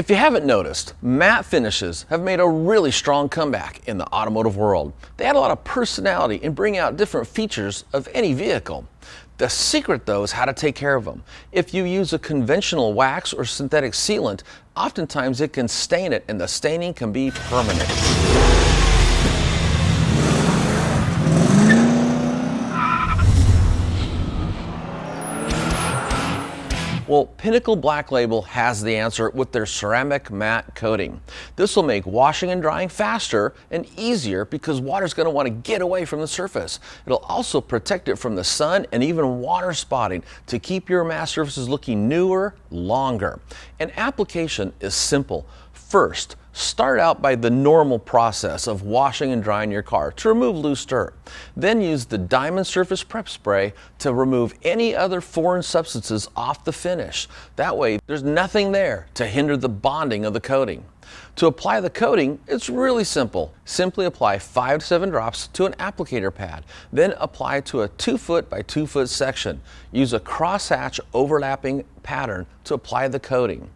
If you haven't noticed, matte finishes have made a really strong comeback in the automotive world. They add a lot of personality and bring out different features of any vehicle. The secret, though, is how to take care of them. If you use a conventional wax or synthetic sealant, oftentimes it can stain it, and the staining can be permanent. Well, Pinnacle Black Label has the answer with their ceramic matte coating. This will make washing and drying faster and easier because water's going to want to get away from the surface. It'll also protect it from the sun and even water spotting to keep your matte surfaces looking newer longer. And application is simple. First, start out by the normal process of washing and drying your car to remove loose dirt. Then use the Diamond Surface Prep Spray to remove any other foreign substances off the finish. That way, there's nothing there to hinder the bonding of the coating. To apply the coating, it's really simple. Simply apply 5 to 7 drops to an applicator pad. Then apply to a 2 foot by 2 foot section. Use a crosshatch overlapping pattern to apply the coating.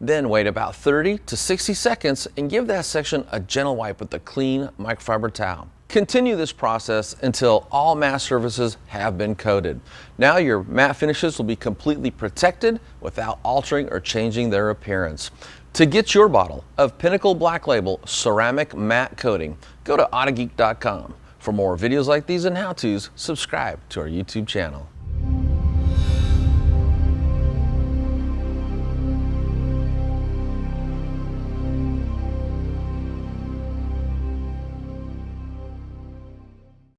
Then wait about 30 to 60 seconds and give that section a gentle wipe with a clean microfiber towel. Continue this process until all matte surfaces have been coated. Now your matte finishes will be completely protected without altering or changing their appearance. To get your bottle of Pinnacle Black Label ceramic matte coating, go to Autogeek.com. For more videos like these and how-tos, subscribe to our YouTube channel.